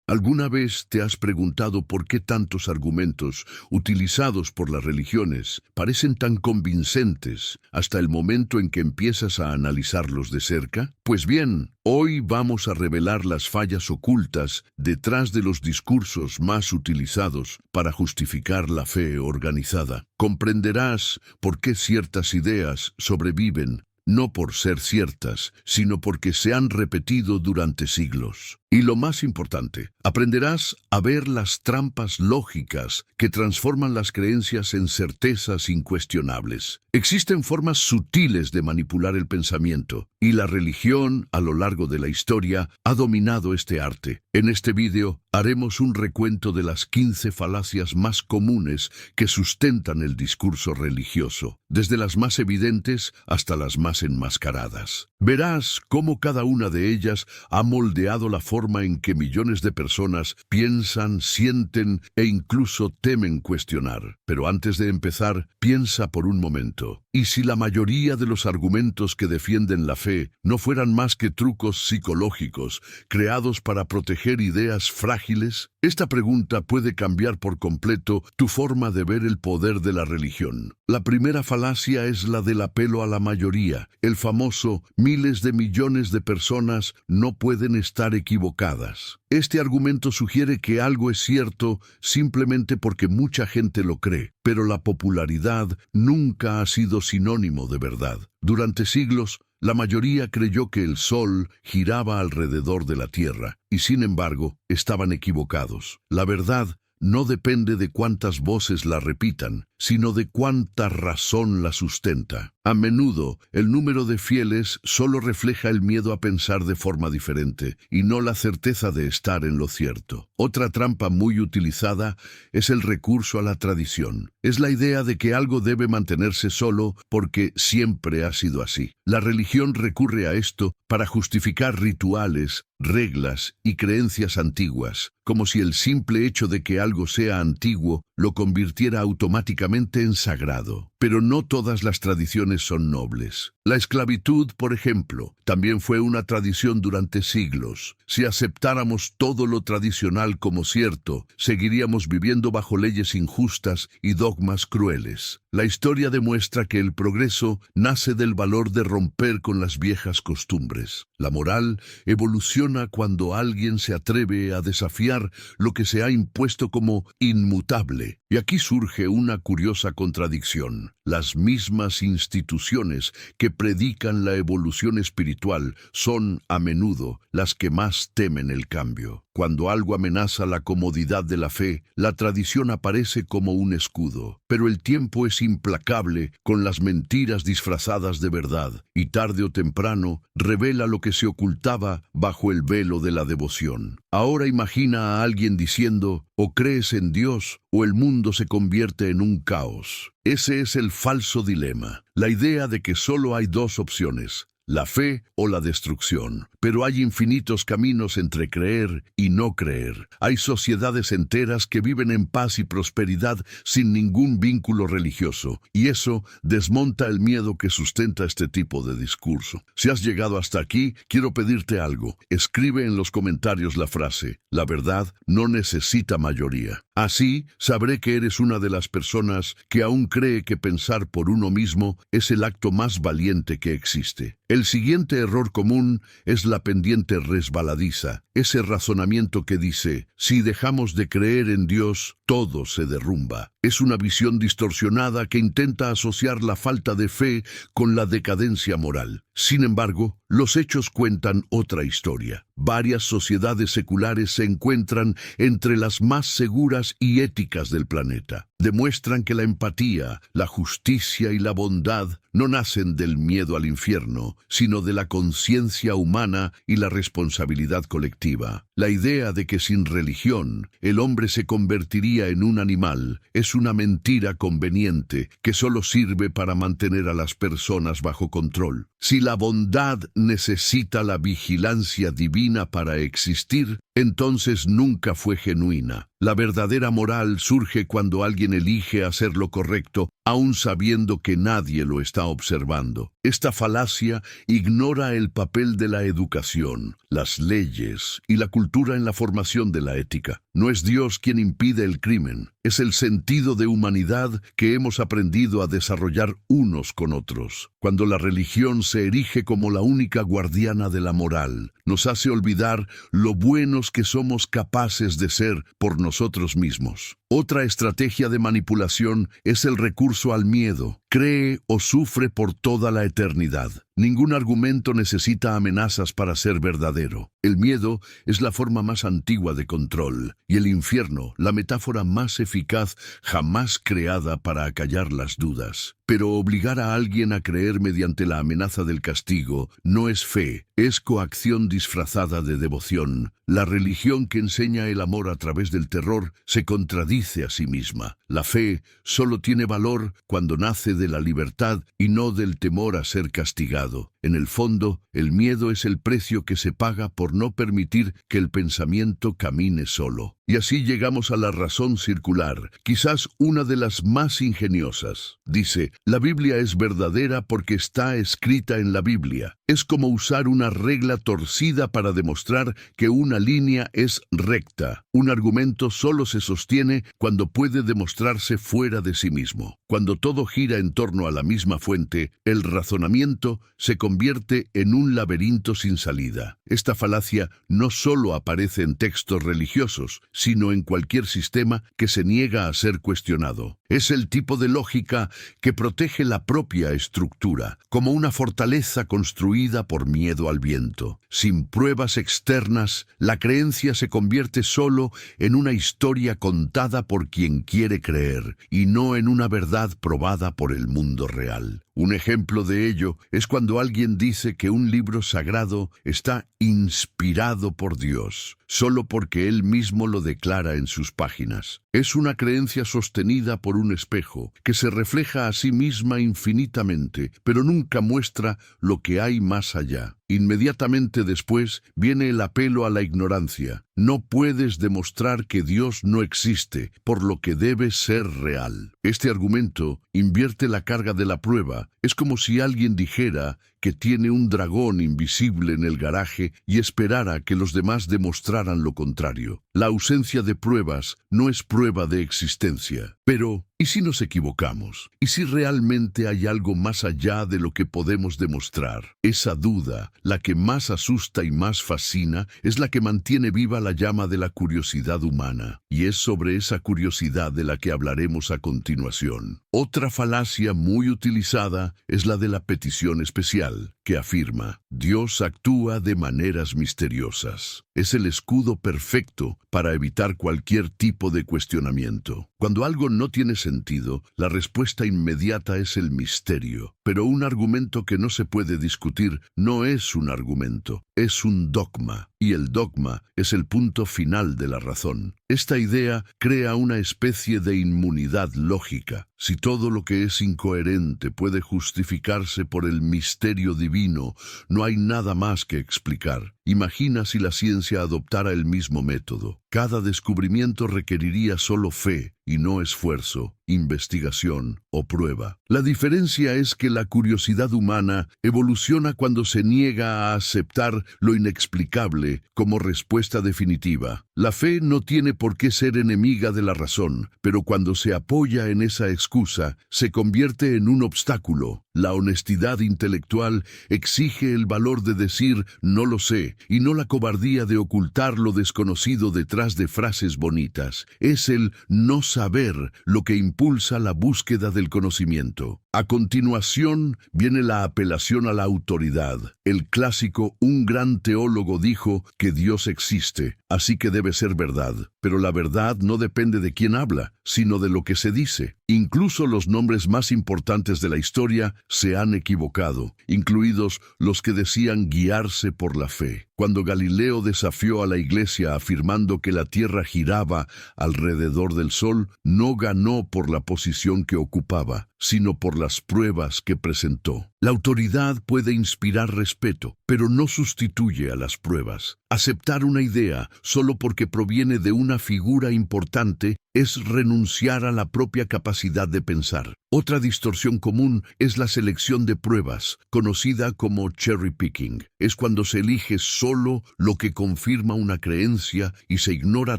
¿Alguna vez te has preguntado por qué tantos argumentos utilizados por las religiones parecen tan convincentes hasta el momento en que empiezas a analizarlos de cerca? Pues bien, hoy vamos a revelar las fallas ocultas detrás de los discursos más utilizados para justificar la fe organizada. Comprenderás por qué ciertas ideas sobreviven, no por ser ciertas, sino porque se han repetido durante siglos. Y lo más importante, aprenderás a ver las trampas lógicas que transforman las creencias en certezas incuestionables. Existen formas sutiles de manipular el pensamiento, y la religión, a lo largo de la historia, ha dominado este arte. En este vídeo haremos un recuento de las 15 falacias más comunes que sustentan el discurso religioso, desde las más evidentes hasta las más enmascaradas. Verás cómo cada una de ellas ha moldeado la forma en que millones de personas piensan, sienten e incluso temen cuestionar. Pero antes de empezar, piensa por un momento. ¿Y si la mayoría de los argumentos que defienden la fe no fueran más que trucos psicológicos creados para proteger ideas frágiles? Esta pregunta puede cambiar por completo tu forma de ver el poder de la religión. La primera falacia es la del apelo a la mayoría, el famoso miles de millones de personas no pueden estar equivocadas. Este argumento sugiere que algo es cierto simplemente porque mucha gente lo cree, pero la popularidad nunca ha sido sinónimo de verdad. Durante siglos, la mayoría creyó que el Sol giraba alrededor de la Tierra, y sin embargo, estaban equivocados. La verdad no depende de cuántas voces la repitan, sino de cuánta razón la sustenta. A menudo, el número de fieles solo refleja el miedo a pensar de forma diferente, y no la certeza de estar en lo cierto. Otra trampa muy utilizada es el recurso a la tradición. Es la idea de que algo debe mantenerse solo porque siempre ha sido así. La religión recurre a esto para justificar rituales, reglas y creencias antiguas, como si el simple hecho de que algo sea antiguo lo convirtiera automáticamente en sagrado. Pero no todas las tradiciones son nobles. La esclavitud, por ejemplo, también fue una tradición durante siglos. Si aceptáramos todo lo tradicional como cierto, seguiríamos viviendo bajo leyes injustas y dogmas crueles. La historia demuestra que el progreso nace del valor de romper con las viejas costumbres. La moral evoluciona cuando alguien se atreve a desafiar lo que se ha impuesto como inmutable. Y aquí surge una curiosa contradicción. Las mismas instituciones que predican la evolución espiritual son, a menudo, las que más temen el cambio. Cuando algo amenaza la comodidad de la fe, la tradición aparece como un escudo. Pero el tiempo es implacable con las mentiras disfrazadas de verdad, y tarde o temprano revela lo que se ocultaba bajo el velo de la devoción. Ahora imagina a alguien diciendo, o crees en Dios, o el mundo se convierte en un caos. Ese es el falso dilema, la idea de que solo hay dos opciones: la fe o la destrucción. Pero hay infinitos caminos entre creer y no creer. Hay sociedades enteras que viven en paz y prosperidad sin ningún vínculo religioso, y eso desmonta el miedo que sustenta este tipo de discurso. Si has llegado hasta aquí, quiero pedirte algo. Escribe en los comentarios la frase: la verdad no necesita mayoría. Así, sabré que eres una de las personas que aún cree que pensar por uno mismo es el acto más valiente que existe. El siguiente error común es la pendiente resbaladiza, ese razonamiento que dice, si dejamos de creer en Dios, todo se derrumba. Es una visión distorsionada que intenta asociar la falta de fe con la decadencia moral. Sin embargo, los hechos cuentan otra historia. Varias sociedades seculares se encuentran entre las más seguras y éticas del planeta. Demuestran que la empatía, la justicia y la bondad no nacen del miedo al infierno, sino de la conciencia humana y la responsabilidad colectiva. La idea de que sin religión el hombre se convertiría en un animal es una mentira conveniente que solo sirve para mantener a las personas bajo control. Si la bondad necesita la vigilancia divina para existir, entonces nunca fue genuina. La verdadera moral surge cuando alguien elige hacer lo correcto, aun sabiendo que nadie lo está observando. Esta falacia ignora el papel de la educación, las leyes y la cultura en la formación de la ética. No es Dios quien impide el crimen, es el sentido de humanidad que hemos aprendido a desarrollar unos con otros. Cuando la religión se erige como la única guardiana de la moral, nos hace olvidar lo buenos que somos capaces de ser por nosotros mismos. Otra estrategia de manipulación es el recurso al miedo. Cree o sufre por toda la eternidad. Ningún argumento necesita amenazas para ser verdadero. El miedo es la forma más antigua de control, y el infierno, la metáfora más eficaz jamás creada para acallar las dudas. Pero obligar a alguien a creer mediante la amenaza del castigo no es fe, es coacción disfrazada de devoción. La religión que enseña el amor a través del terror se contradice a sí misma. La fe solo tiene valor cuando nace de la libertad y no del temor a ser castigado. En el fondo, el miedo es el precio que se paga por no permitir que el pensamiento camine solo. Y así llegamos a la razón circular, quizás una de las más ingeniosas. Dice, la Biblia es verdadera porque está escrita en la Biblia. Es como usar una regla torcida para demostrar que una línea es recta. Un argumento solo se sostiene cuando puede demostrarse fuera de sí mismo. Cuando todo gira en torno a la misma fuente, el razonamiento se convierte en un laberinto sin salida. Esta falacia no solo aparece en textos religiosos, sino en cualquier sistema que se niega a ser cuestionado. Es el tipo de lógica que protege la propia estructura, como una fortaleza construida por miedo al viento. Sin pruebas externas, la creencia se convierte solo en una historia contada por quien quiere creer, y no en una verdad probada por el mundo real. Un ejemplo de ello es cuando alguien dice que un libro sagrado está inspirado por Dios, solo porque Él mismo lo declara en sus páginas. Es una creencia sostenida por un espejo, que se refleja a sí misma infinitamente, pero nunca muestra lo que hay más allá. Inmediatamente después viene el apelo a la ignorancia. No puedes demostrar que Dios no existe, por lo que debe ser real. Este argumento invierte la carga de la prueba. Es como si alguien dijera que tiene un dragón invisible en el garaje y esperara que los demás demostraran lo contrario. La ausencia de pruebas no es prueba de existencia. Pero, ¿y si nos equivocamos? ¿Y si realmente hay algo más allá de lo que podemos demostrar? Esa duda, la que más asusta y más fascina, es la que mantiene viva la llama de la curiosidad humana. Y es sobre esa curiosidad de la que hablaremos a continuación. Otra falacia muy utilizada es la de la petición especial, que afirma, Dios actúa de maneras misteriosas. Es el escudo perfecto para evitar cualquier tipo de cuestionamiento. Cuando algo no tiene sentido, la respuesta inmediata es el misterio. Pero un argumento que no se puede discutir no es un argumento, es un dogma. Y el dogma es el punto final de la razón. Esta idea crea una especie de inmunidad lógica. Si todo lo que es incoherente puede justificarse por el misterio divino, no hay nada más que explicar. Imagina si la ciencia adoptara el mismo método. Cada descubrimiento requeriría solo fe y no esfuerzo, investigación o prueba. La diferencia es que la curiosidad humana evoluciona cuando se niega a aceptar lo inexplicable como respuesta definitiva. La fe no tiene por qué ser enemiga de la razón, pero cuando se apoya en esa excusa, se convierte en un obstáculo. La honestidad intelectual exige el valor de decir «no lo sé» y no la cobardía de ocultar lo desconocido detrás de frases bonitas. Es el no saber lo que impulsa la búsqueda del conocimiento. A continuación viene la apelación a la autoridad. El clásico «un gran teólogo dijo que Dios existe, así que debe ser verdad». Pero la verdad no depende de quién habla, sino de lo que se dice. Incluso los nombres más importantes de la historia se han equivocado, incluidos los que decían guiarse por la fe. Cuando Galileo desafió a la Iglesia afirmando que la Tierra giraba alrededor del Sol, no ganó por la posición que ocupaba, sino por las pruebas que presentó. La autoridad puede inspirar respeto, pero no sustituye a las pruebas. Aceptar una idea solo porque proviene de una figura importante es renunciar a la propia capacidad de pensar. Otra distorsión común es la selección de pruebas, conocida como cherry picking. Es cuando se elige solo lo que confirma una creencia y se ignora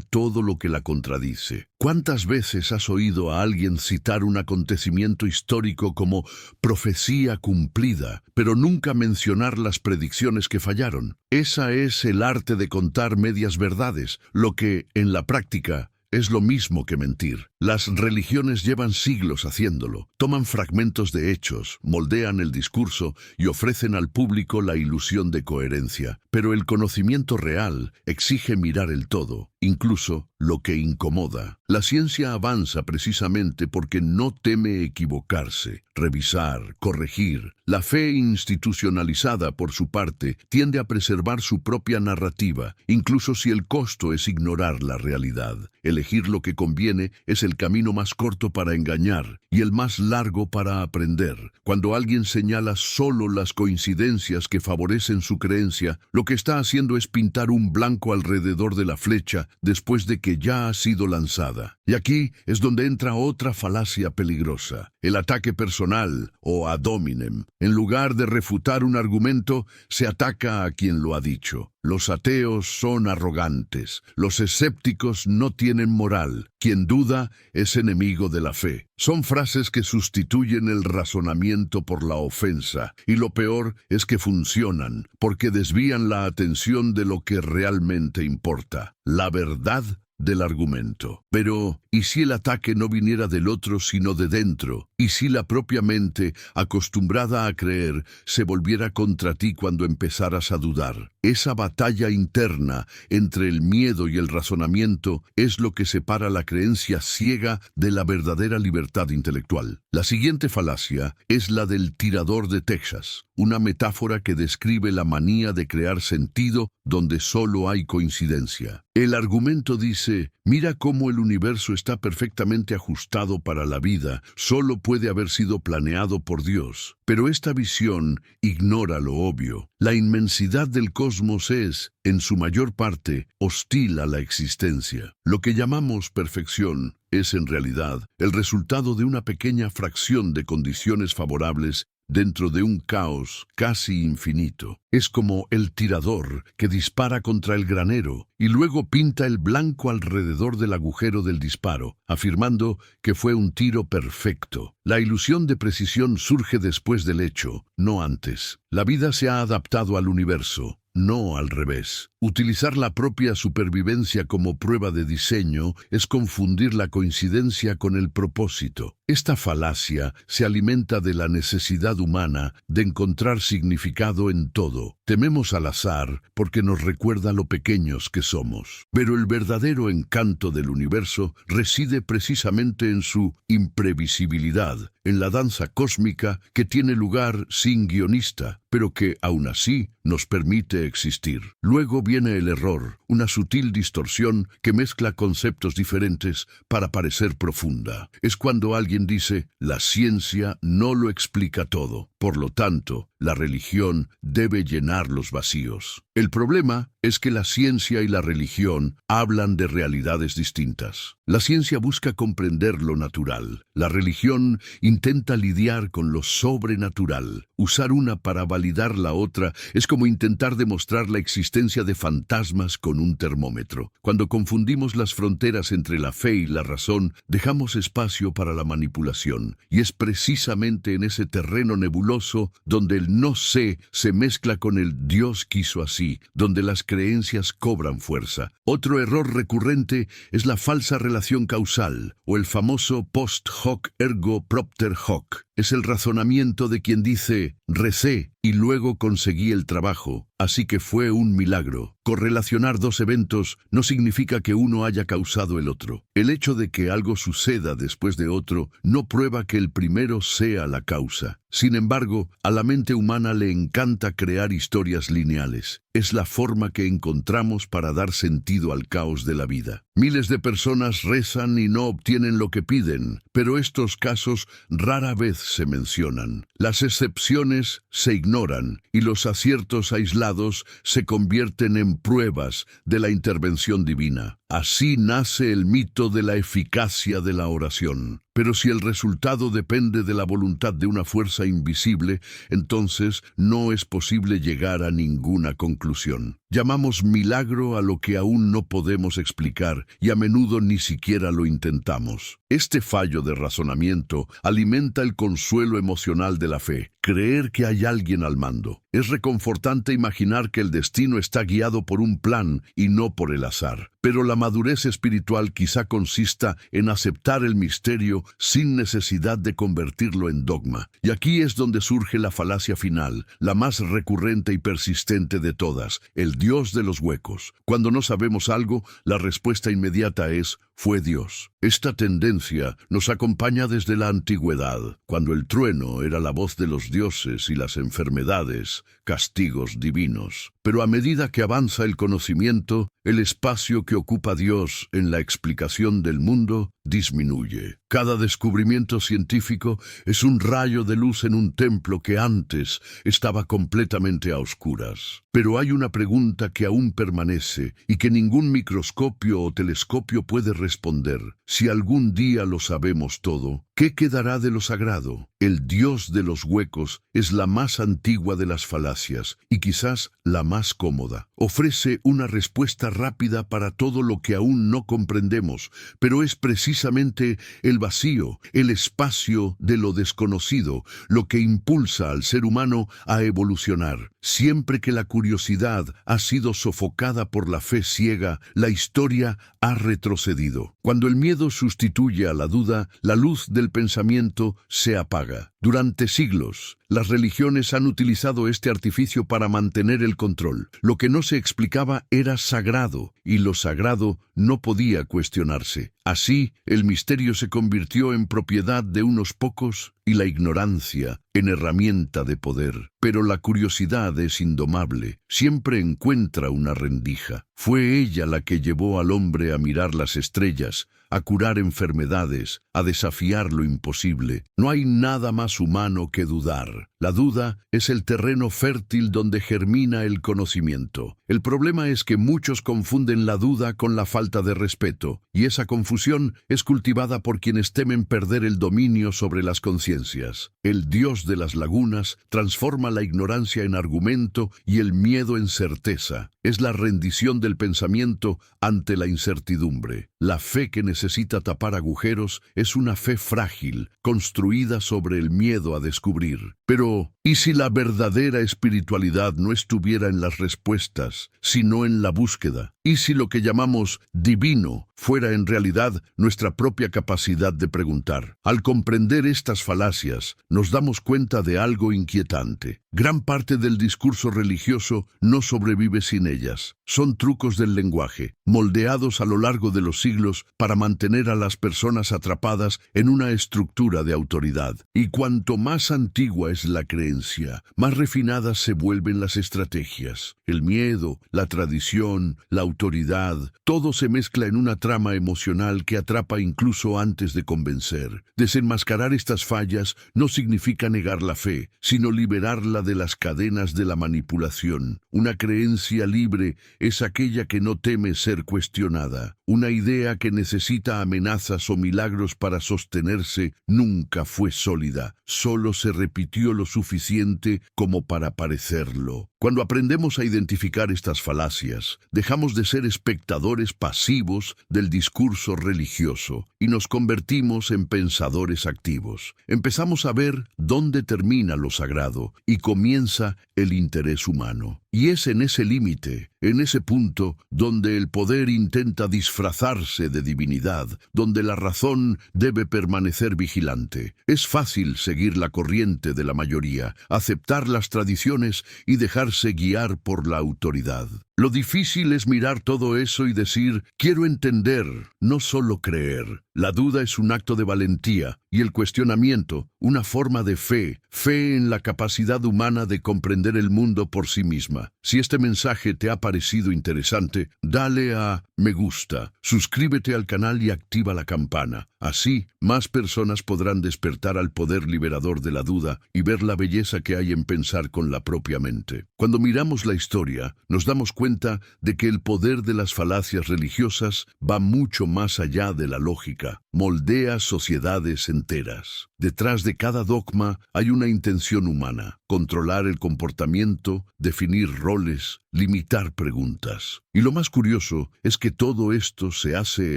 todo lo que la contradice. ¿Cuántas veces has oído a alguien citar un acontecimiento histórico como profecía cumplida, pero nunca mencionar las predicciones que fallaron? Esa es el arte de contar medias verdades, lo que, en la práctica, es lo mismo que mentir. Las religiones llevan siglos haciéndolo. Toman fragmentos de hechos, moldean el discurso y ofrecen al público la ilusión de coherencia. Pero el conocimiento real exige mirar el todo, incluso lo que incomoda. La ciencia avanza precisamente porque no teme equivocarse, revisar, corregir. La fe institucionalizada, por su parte, tiende a preservar su propia narrativa, incluso si el costo es ignorar la realidad. Elegir lo que conviene es el camino más corto para engañar y el más largo para aprender. Cuando alguien señala solo las coincidencias que favorecen su creencia, lo que está haciendo es pintar un blanco alrededor de la flecha después de que ya ha sido lanzada. Y aquí es donde entra otra falacia peligrosa, el ataque personal o ad hominem. En lugar de refutar un argumento, se ataca a quien lo ha dicho. Los ateos son arrogantes, los escépticos no tienen moral, quien duda es enemigo de la fe. Son frases que sustituyen el razonamiento por la ofensa, y lo peor es que funcionan, porque desvían la atención de lo que realmente importa, la verdad del argumento. Pero, ¿y si el ataque no viniera del otro sino de dentro? ¿Y si la propia mente, acostumbrada a creer, se volviera contra ti cuando empezaras a dudar? Esa batalla interna entre el miedo y el razonamiento es lo que separa la creencia ciega de la verdadera libertad intelectual. La siguiente falacia es la del tirador de Texas, una metáfora que describe la manía de crear sentido donde solo hay coincidencia. El argumento dice: mira cómo el universo está perfectamente ajustado para la vida, solo puede haber sido planeado por Dios. Pero esta visión ignora lo obvio. La inmensidad del cosmos es, en su mayor parte, hostil a la existencia. Lo que llamamos perfección es, en realidad, el resultado de una pequeña fracción de condiciones favorables dentro de un caos casi infinito. Es como el tirador que dispara contra el granero y luego pinta el blanco alrededor del agujero del disparo, afirmando que fue un tiro perfecto. La ilusión de precisión surge después del hecho, no antes. La vida se ha adaptado al universo, no al revés. Utilizar la propia supervivencia como prueba de diseño es confundir la coincidencia con el propósito. Esta falacia se alimenta de la necesidad humana de encontrar significado en todo. Tememos al azar porque nos recuerda lo pequeños que somos. Pero el verdadero encanto del universo reside precisamente en su imprevisibilidad, en la danza cósmica que tiene lugar sin guionista, pero que, aún así, nos permite existir. Luego viene el error, una sutil distorsión que mezcla conceptos diferentes para parecer profunda. Es cuando alguien dice: la ciencia no lo explica todo, por lo tanto, la religión debe llenar los vacíos. El problema es que la ciencia y la religión hablan de realidades distintas. La ciencia busca comprender lo natural. La religión intenta lidiar con lo sobrenatural. Usar una para validar la otra es como intentar demostrar la existencia de fantasmas con un termómetro. Cuando confundimos las fronteras entre la fe y la razón, dejamos espacio para la manipulación. Y es precisamente en ese terreno nebuloso donde el no sé se mezcla con el Dios quiso así, donde las creencias cobran fuerza. Otro error recurrente es la falsa relación causal, o el famoso post hoc ergo propter hoc. Es el razonamiento de quien dice: recé y luego conseguí el trabajo, así que fue un milagro. Correlacionar dos eventos no significa que uno haya causado el otro. El hecho de que algo suceda después de otro no prueba que el primero sea la causa. Sin embargo, a la mente humana le encanta crear historias lineales. Es la forma que encontramos para dar sentido al caos de la vida. Miles de personas rezan y no obtienen lo que piden, pero estos casos rara vez se mencionan. Las excepciones se ignoran y los aciertos aislados se convierten en pruebas de la intervención divina. Así nace el mito de la eficacia de la oración. Pero si el resultado depende de la voluntad de una fuerza invisible, entonces no es posible llegar a ninguna conclusión. Llamamos milagro a lo que aún no podemos explicar y a menudo ni siquiera lo intentamos. Este fallo de razonamiento alimenta el consuelo emocional de la fe, creer que hay alguien al mando. Es reconfortante imaginar que el destino está guiado por un plan y no por el azar. Pero la madurez espiritual quizá consista en aceptar el misterio sin necesidad de convertirlo en dogma. Y aquí es donde surge la falacia final, la más recurrente y persistente de todas, el Dios de los huecos. Cuando no sabemos algo, la respuesta inmediata es, fue Dios. Esta tendencia nos acompaña desde la antigüedad, cuando el trueno era la voz de los dioses y las enfermedades, castigos divinos. Pero a medida que avanza el conocimiento, el espacio que ocupa Dios en la explicación del mundo disminuye. Cada descubrimiento científico es un rayo de luz en un templo que antes estaba completamente a oscuras. Pero hay una pregunta que aún permanece y que ningún microscopio o telescopio puede responder. Si algún día lo sabemos todo, ¿qué quedará de lo sagrado? El Dios de los huecos es la más antigua de las falacias y quizás la más cómoda. Ofrece una respuesta rápida para todo lo que aún no comprendemos, pero es precisamente el vacío, el espacio de lo desconocido, lo que impulsa al ser humano a evolucionar. Siempre que la curiosidad ha sido sofocada por la fe ciega, la historia ha retrocedido. Cuando el miedo sustituye a la duda, la luz del pensamiento se apaga. Durante siglos, las religiones han utilizado este artificio para mantener el control. Lo que no se explicaba era sagrado, y lo sagrado no podía cuestionarse. Así, el misterio se convirtió en propiedad de unos pocos y la ignorancia en herramienta de poder. Pero la curiosidad es indomable, siempre encuentra una rendija. Fue ella la que llevó al hombre a mirar las estrellas, a curar enfermedades, a desafiar lo imposible. No hay nada más humano que dudar. La duda es el terreno fértil donde germina el conocimiento. El problema es que muchos confunden la duda con la falta de respeto, y esa confusión es cultivada por quienes temen perder el dominio sobre las conciencias. El Dios de las lagunas transforma la ignorancia en argumento y el miedo en certeza. Es la rendición del pensamiento ante la incertidumbre. La fe que necesita tapar agujeros es una fe frágil, construida sobre el miedo a descubrir. Pero, ¿y si la verdadera espiritualidad no estuviera en las respuestas, sino en la búsqueda? ¿Y si lo que llamamos divino fuera en realidad nuestra propia capacidad de preguntar? Al comprender estas falacias, nos damos cuenta de algo inquietante. Gran parte del discurso religioso no sobrevive sin ellas. Son trucos del lenguaje, moldeados a lo largo de los siglos para mantener a las personas atrapadas en una estructura de autoridad. Y cuanto más antigua es la creencia, más refinadas se vuelven las estrategias. El miedo, la tradición, la autoridad, todo se mezcla en una trama emocional que atrapa incluso antes de convencer. Desenmascarar estas fallas no significa negar la fe, sino liberarla de las cadenas de la manipulación. Una creencia libre es aquella que no teme ser cuestionada. Una idea que necesita amenazas o milagros para sostenerse nunca fue sólida, solo se repitió lo suficiente como para parecerlo. Cuando aprendemos a identificar estas falacias, dejamos de ser espectadores pasivos del discurso religioso y nos convertimos en pensadores activos. Empezamos a ver dónde termina lo sagrado y comienza el interés humano. Y es en ese límite, en ese punto, donde el poder intenta disfrazarse de divinidad, donde la razón debe permanecer vigilante. Es fácil seguir la corriente de la mayoría, aceptar las tradiciones y dejarse guiar por la autoridad. Lo difícil es mirar todo eso y decir, quiero entender, no solo creer. La duda es un acto de valentía y el cuestionamiento, una forma de fe, fe en la capacidad humana de comprender el mundo por sí misma. Si este mensaje te ha parecido interesante, dale a me gusta, suscríbete al canal y activa la campana. Así, más personas podrán despertar al poder liberador de la duda y ver la belleza que hay en pensar con la propia mente. Cuando miramos la historia, nos damos cuenta de que el poder de las falacias religiosas va mucho más allá de la lógica. Moldea sociedades enteras. Detrás de cada dogma hay una intención humana: controlar el comportamiento, definir roles, limitar preguntas. Y lo más curioso es que todo esto se hace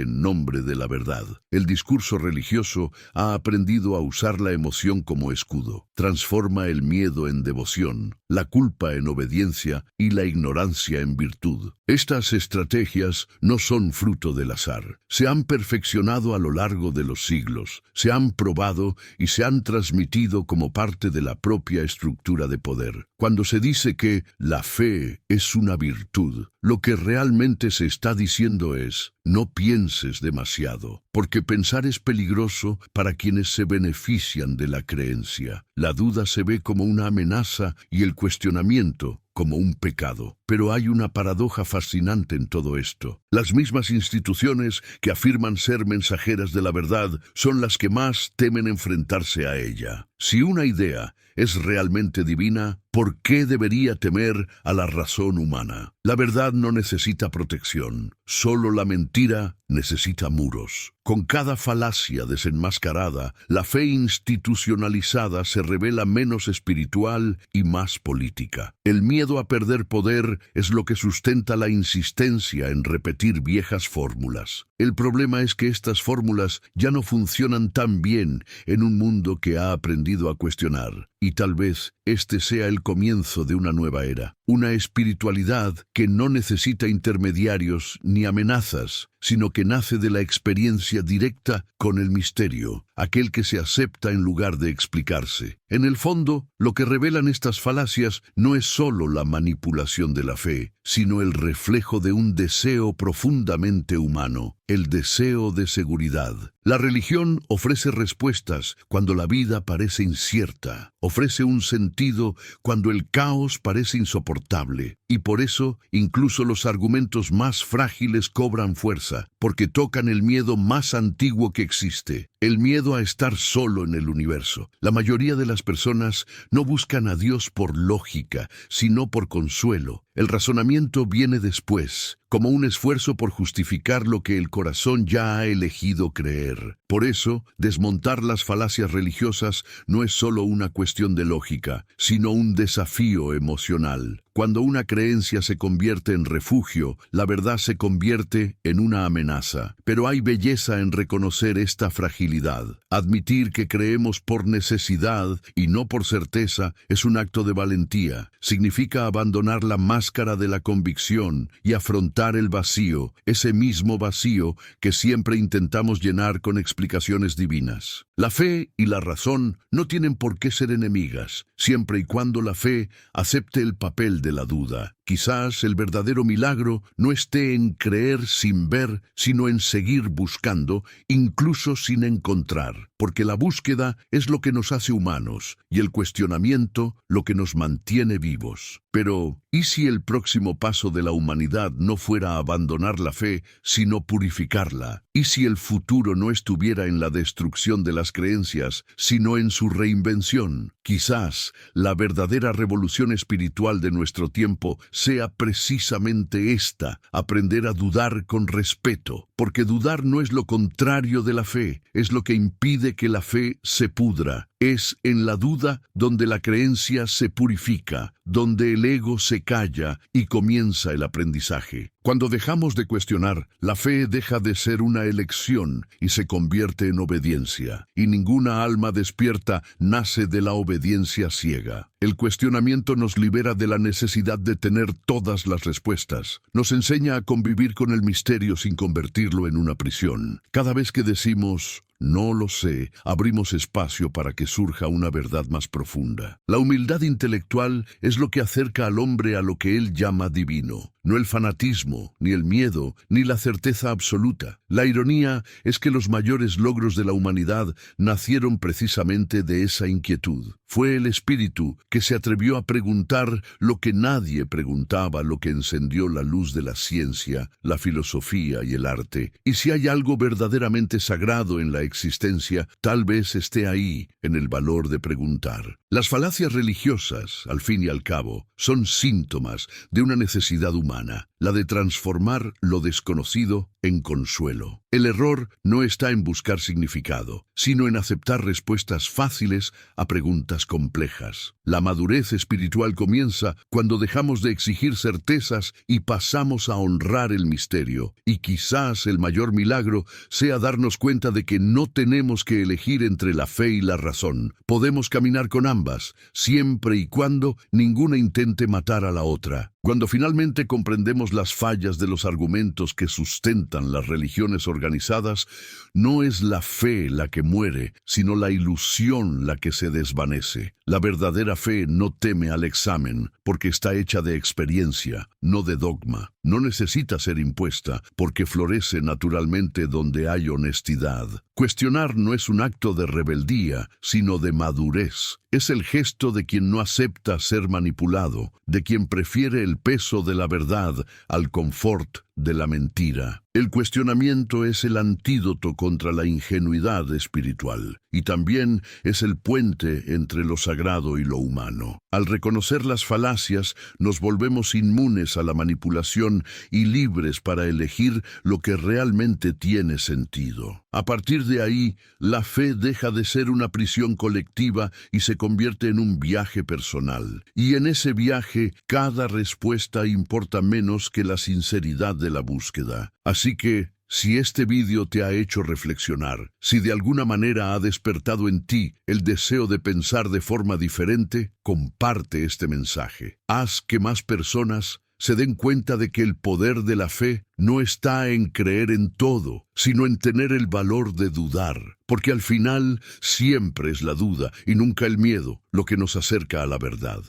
en nombre de la verdad. El discurso religioso ha aprendido a usar la emoción como escudo. Transforma el miedo en devoción, la culpa en obediencia y la ignorancia en virtud. Estas estrategias no son fruto del azar. Se han perfeccionado a lo largo de los siglos, se han probado y se han transmitido como parte de la propia estructura de poder. Cuando se dice que la fe es una virtud, lo que realmente se está diciendo es: no pienses demasiado, porque pensar es peligroso para quienes se benefician de la creencia. La duda se ve como una amenaza y el cuestionamiento como un pecado. Pero hay una paradoja fascinante en todo esto. Las mismas instituciones que afirman ser mensajeras de la verdad son las que más temen enfrentarse a ella. Si una idea es realmente divina, ¿por qué debería temer a la razón humana? La verdad no necesita protección, solo la mentira necesita muros. Con cada falacia desenmascarada, la fe institucionalizada se revela menos espiritual y más política. El miedo a perder poder es lo que sustenta la insistencia en repetir viejas fórmulas. El problema es que estas fórmulas ya no funcionan tan bien en un mundo que ha aprendido a cuestionar. Y tal vez este sea el comienzo de una nueva era. Una espiritualidad que no necesita intermediarios ni amenazas, sino que nace de la experiencia directa con el misterio, aquel que se acepta en lugar de explicarse. En el fondo, lo que revelan estas falacias no es solo la manipulación de la fe, sino el reflejo de un deseo profundamente humano, el deseo de seguridad. La religión ofrece respuestas cuando la vida parece incierta, ofrece un sentido cuando el caos parece insoportable, y por eso incluso los argumentos más frágiles cobran fuerza, porque tocan el miedo más antiguo que existe, el miedo a estar solo en el universo. La mayoría de las personas no buscan a Dios por lógica, sino por consuelo. El razonamiento viene después, como un esfuerzo por justificar lo que el corazón ya ha elegido creer. Por eso, desmontar las falacias religiosas no es solo una cuestión de lógica, sino un desafío emocional. Cuando una creencia se convierte en refugio, la verdad se convierte en una amenaza. Pero hay belleza en reconocer esta fragilidad. Admitir que creemos por necesidad y no por certeza es un acto de valentía. Significa abandonar la máscara de la convicción y afrontar el vacío, ese mismo vacío que siempre intentamos llenar con explicaciones divinas. La fe y la razón no tienen por qué ser enemigas, siempre y cuando la fe acepte el papel de la duda. Quizás el verdadero milagro no esté en creer sin ver, sino en seguir buscando, incluso sin encontrar, porque la búsqueda es lo que nos hace humanos y el cuestionamiento lo que nos mantiene vivos. Pero, ¿y si el próximo paso de la humanidad no fuera abandonar la fe, sino purificarla? ¿Y si el futuro no estuviera en la destrucción de las creencias, sino en su reinvención? Quizás la verdadera revolución espiritual de nuestro tiempo sea precisamente esta: aprender a dudar con respeto, porque dudar no es lo contrario de la fe, es lo que impide que la fe se pudra. Es en la duda donde la creencia se purifica, donde el ego se calla y comienza el aprendizaje. Cuando dejamos de cuestionar, la fe deja de ser una elección y se convierte en obediencia. Y ninguna alma despierta nace de la obediencia ciega. El cuestionamiento nos libera de la necesidad de tener todas las respuestas. Nos enseña a convivir con el misterio sin convertirlo en una prisión. Cada vez que decimos no lo sé, abrimos espacio para que surja una verdad más profunda. La humildad intelectual es lo que acerca al hombre a lo que él llama divino, no el fanatismo, ni el miedo, ni la certeza absoluta. La ironía es que los mayores logros de la humanidad nacieron precisamente de esa inquietud. Fue el espíritu que se atrevió a preguntar lo que nadie preguntaba, lo que encendió la luz de la ciencia, la filosofía y el arte. Y si hay algo verdaderamente sagrado en la existencia, tal vez esté ahí, en el valor de preguntar. Las falacias religiosas, al fin y al cabo, son síntomas de una necesidad humana, la de transformar lo desconocido en consuelo. El error no está en buscar significado, sino en aceptar respuestas fáciles a preguntas complejas. La madurez espiritual comienza cuando dejamos de exigir certezas y pasamos a honrar el misterio. Y quizás el mayor milagro sea darnos cuenta de que no tenemos que elegir entre la fe y la razón. Podemos caminar con ambas, siempre y cuando ninguna intente matar a la otra. Cuando finalmente comprendemos las fallas de los argumentos que sustentan las religiones organizadas, no es la fe la que muere, sino la ilusión la que se desvanece. La verdadera fe no teme al examen, porque está hecha de experiencia, no de dogma. No necesita ser impuesta, porque florece naturalmente donde hay honestidad. Cuestionar no es un acto de rebeldía, sino de madurez. Es el gesto de quien no acepta ser manipulado, de quien prefiere el peso de la verdad al confort de la mentira. El cuestionamiento es el antídoto contra la ingenuidad espiritual, y también es el puente entre lo sagrado y lo humano. Al reconocer las falacias, nos volvemos inmunes a la manipulación y libres para elegir lo que realmente tiene sentido. A partir de ahí, la fe deja de ser una prisión colectiva y se convierte en un viaje personal. Y en ese viaje, cada respuesta importa menos que la sinceridad de la búsqueda. Así que, si este vídeo te ha hecho reflexionar, si de alguna manera ha despertado en ti el deseo de pensar de forma diferente, comparte este mensaje. Haz que más personas se den cuenta de que el poder de la fe no está en creer en todo, sino en tener el valor de dudar, porque al final siempre es la duda y nunca el miedo lo que nos acerca a la verdad.